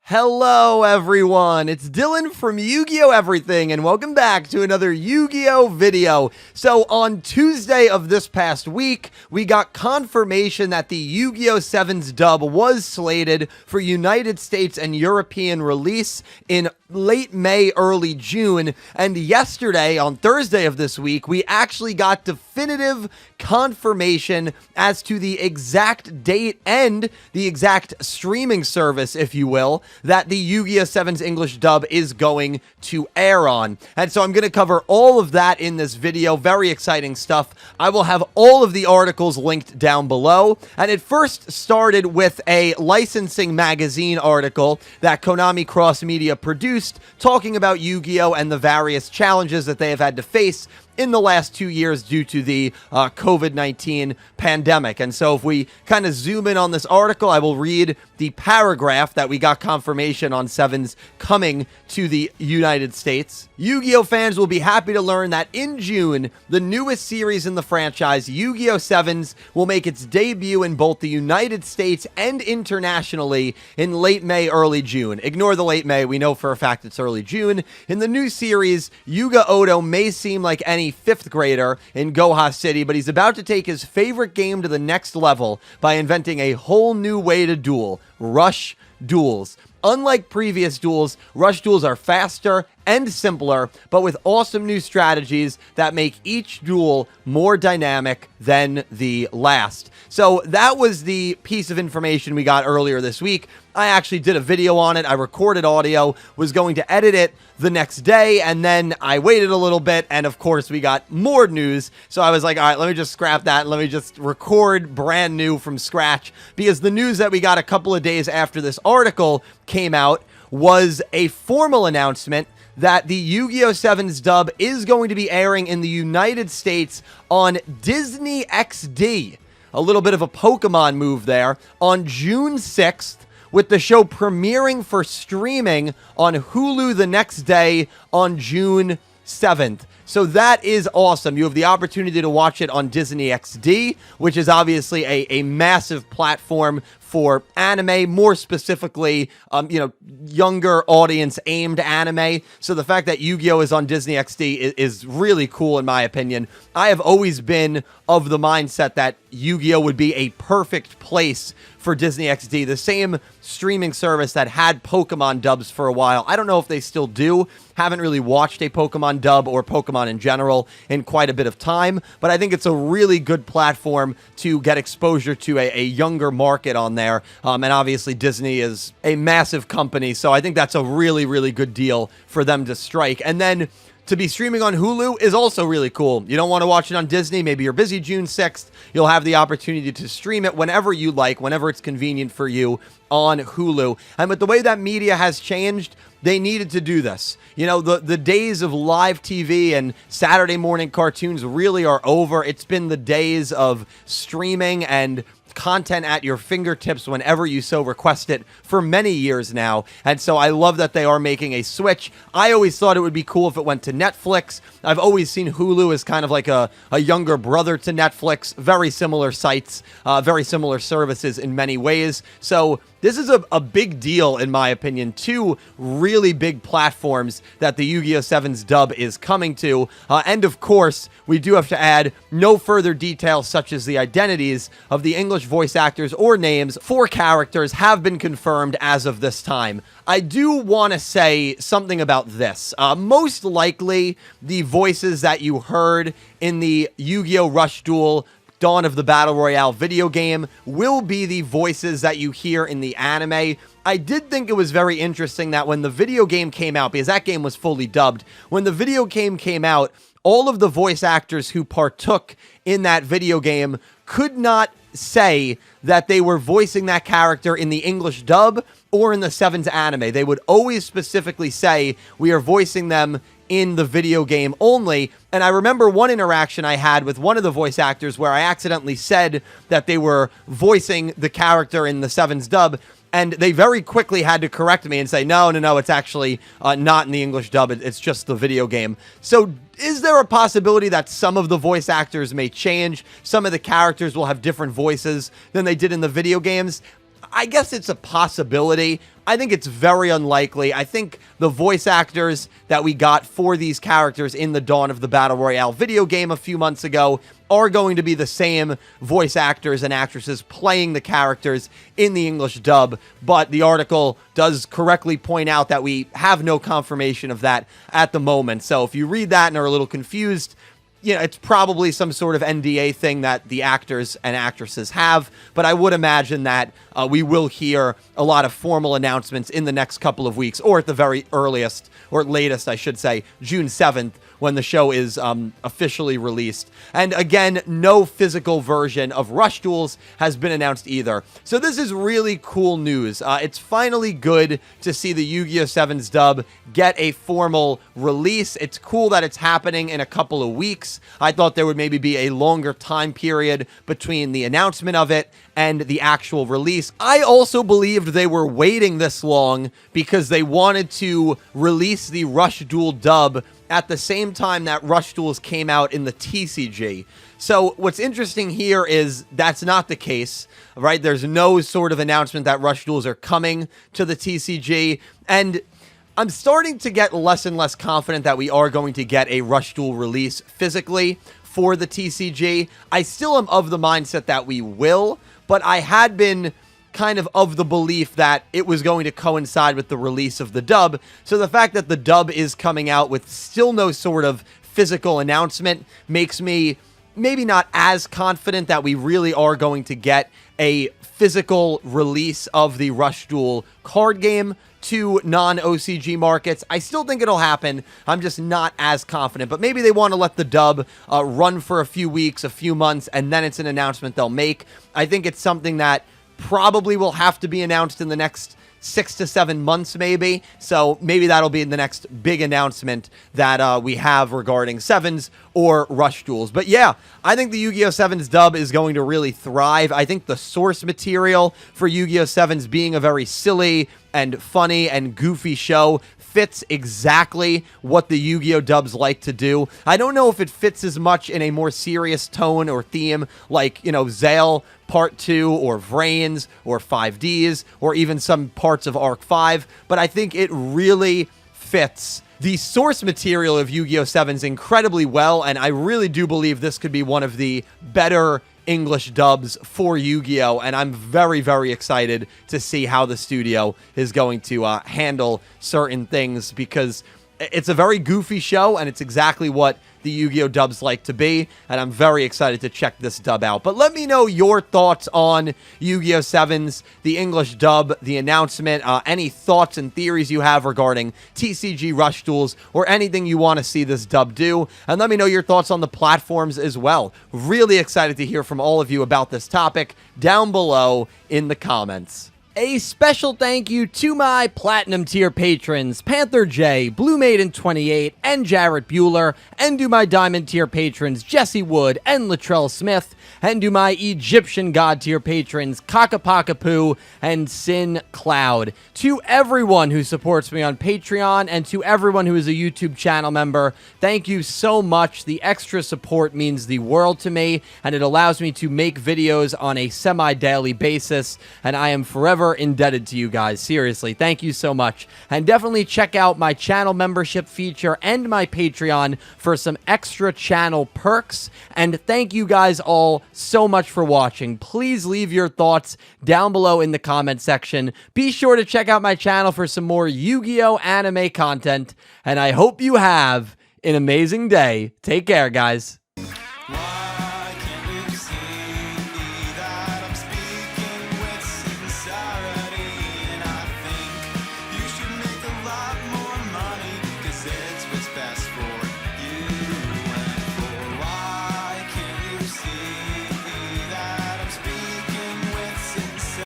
Hello everyone, it's Dylan from Yugioh Everything, and welcome back to another Yu-Gi-Oh video. So on Tuesday of this past week, we got confirmation that the Yu-Gi-Oh! 7's dub was slated for United States and European release in late May, early June, and yesterday, on Thursday of this week, we actually got definitive confirmation as to the exact date and the exact streaming service, if you will, that the Yu-Gi-Oh! 7's English dub is going to air on. And so I'm going to cover all of that in this video. Very exciting stuff. I will have all of the articles linked down below. And it first started with a licensing magazine article that Konami Cross Media produced talking about Yu-Gi-Oh! And the various challenges that they have had to face in the last 2 years due to the COVID-19 pandemic. And so if we kind of zoom in on this article, I will read the paragraph that we got confirmation on 7's coming to the United States. Yu-Gi-Oh! Fans will be happy to learn that in June, the newest series in the franchise, Yu-Gi-Oh! 7's, will make its debut in both the United States and internationally in late May, early June. Ignore the late May, we know for a fact it's early June. In the new series, Yuga Oto may seem like any fifth grader in Goha City, but he's about to take his favorite game to the next level by inventing a whole new way to duel: Rush Duels. Unlike previous duels, Rush Duels are faster and simpler, but with awesome new strategies that make each duel more dynamic than the last. So that was the piece of information we got earlier this week. I actually did a video on it. I recorded audio, was going to edit it the next day, and then I waited a little bit, and of course we got more news. So I was like, all right, let me just scrap that, and let me just record brand new from scratch, because the news that we got a couple of days after this article came out was a formal announcement that the Yu-Gi-Oh! 7's dub is going to be airing in the United States on Disney XD. A little bit of a Pokemon move there. On June 6th, with the show premiering for streaming on Hulu the next day on June 7th. So that is awesome. You have the opportunity to watch it on Disney XD, which is obviously a massive platform for anime, more specifically, younger audience aimed anime. So the fact that Yu-Gi-Oh! Is on Disney XD is really cool in my opinion. I have always been of the mindset that Yu-Gi-Oh! Would be a perfect place for Disney XD, the same streaming service that had Pokemon dubs for a while. I don't know if they still do. Haven't really watched a Pokemon dub or Pokemon in general in quite a bit of time, but I think it's a really good platform to get exposure to a younger market on there. And obviously Disney is a massive company, so I think that's a really, really good deal for them to strike. And then to be streaming on Hulu is also really cool. You don't want to watch it on Disney, maybe you're busy June 6th, you'll have the opportunity to stream it whenever you like, whenever it's convenient for you on Hulu. And with the way that media has changed, they needed to do this. You know, the days of live TV and Saturday morning cartoons really are over. It's been the days of streaming and content at your fingertips whenever you so request it for many years now. And so I love that they are making a switch. I always thought it would be cool if it went to Netflix. I've always seen Hulu as kind of like a younger brother to Netflix. Very similar sites, very similar services in many ways. So this is a big deal, in my opinion. Two really big platforms that the Yu-Gi-Oh! 7's dub is coming to. And of course, we do have to add no further details such as the identities of the English voice actors or names for characters have been confirmed as of this time. I do want to say something about this. Most likely, the voices that you heard in the Yu-Gi-Oh! Rush Duel Dawn of the Battle Royale video game will be the voices that you hear in the anime. I did think it was very interesting that when the video game came out, because that game was fully dubbed, when the video game came out, all of the voice actors who partook in that video game could not say that they were voicing that character in the English dub or in the 7's anime. They would always specifically say, we are voicing them in the video game only. And I remember one interaction I had with one of the voice actors where I accidentally said that they were voicing the character in the 7's dub, and they very quickly had to correct me and say, no, it's actually not in the English dub, it's just the video game. So is there a possibility that some of the voice actors may change? Some of the characters will have different voices than they did in the video games? I guess it's a possibility. I think it's very unlikely. I think the voice actors that we got for these characters in the Dawn of the Battle Royale video game a few months ago are going to be the same voice actors and actresses playing the characters in the English dub, but the article does correctly point out that we have no confirmation of that at the moment. So if you read that and are a little confused, you know, it's probably some sort of NDA thing that the actors and actresses have, but I would imagine that we will hear a lot of formal announcements in the next couple of weeks, or at the very earliest, or latest, I should say, June 7th, when the show is officially released. And again, no physical version of Rush Duels has been announced either. So this is really cool news. It's finally good to see the Yu-Gi-Oh! 7's dub get a formal release. It's cool that it's happening in a couple of weeks. I thought there would maybe be a longer time period between the announcement of it and the actual release. I also believed they were waiting this long because they wanted to release the Rush Duel dub at the same time that Rush Duels came out in the TCG. So what's interesting here is that's not the case, right? There's no sort of announcement that Rush Duels are coming to the TCG, and I'm starting to get less and less confident that we are going to get a Rush Duel release physically for the TCG. I still am of the mindset that we will, but I had been kind of the belief that it was going to coincide with the release of the dub. So the fact that the dub is coming out with still no sort of physical announcement makes me maybe not as confident that we really are going to get a physical release of the Rush Duel card game to non-OCG markets. I still think it'll happen. I'm just not as confident, but maybe they want to let the dub run for a few weeks, a few months, and then it's an announcement they'll make. I think it's something that probably will have to be announced in the next 6 to 7 months, maybe. So maybe that'll be the next big announcement that we have regarding Sevens or Rush Duels. But yeah, I think the Yu-Gi-Oh! 7's dub is going to really thrive. I think the source material for Yu-Gi-Oh! 7's being a very silly and funny and goofy show fits exactly what the Yu-Gi-Oh! Dubs like to do. I don't know if it fits as much in a more serious tone or theme like, you know, Zale Part 2 or Vrains or 5Ds or even some parts of Arc 5, but I think it really fits the source material of Yu-Gi-Oh! 7's incredibly well, and I really do believe this could be one of the better English dubs for Yu-Gi-Oh! And I'm very, very excited to see how the studio is going to handle certain things, because it's a very goofy show, and it's exactly what the Yu-Gi-Oh! Dubs like to be, and I'm very excited to check this dub out. But let me know your thoughts on Yu-Gi-Oh! 7's, the English dub, the announcement, any thoughts and theories you have regarding TCG Rush Duels, or anything you want to see this dub do, and let me know your thoughts on the platforms as well. Really excited to hear from all of you about this topic down below in the comments. A special thank you to my Platinum tier patrons, Panther J, Blue Maiden 28, and Jarrett Buller, and to my Diamond tier patrons, Jesse Wood and Latrell Smith, and to my Egyptian God tier patrons, Ccapacappuuu and Syn Cloud. To everyone who supports me on Patreon, and to everyone who is a YouTube channel member, thank you so much. The extra support means the world to me, and it allows me to make videos on a semi-daily basis, and I am forever indebted to you guys. Seriously, thank you so much. And definitely check out my channel membership feature and my Patreon for some extra channel perks. And thank you guys all so much for watching. Please leave your thoughts down below in the comment section. Be sure to check out my channel for some more Yu-Gi-Oh! Anime content. And I hope you have an amazing day. Take care, guys.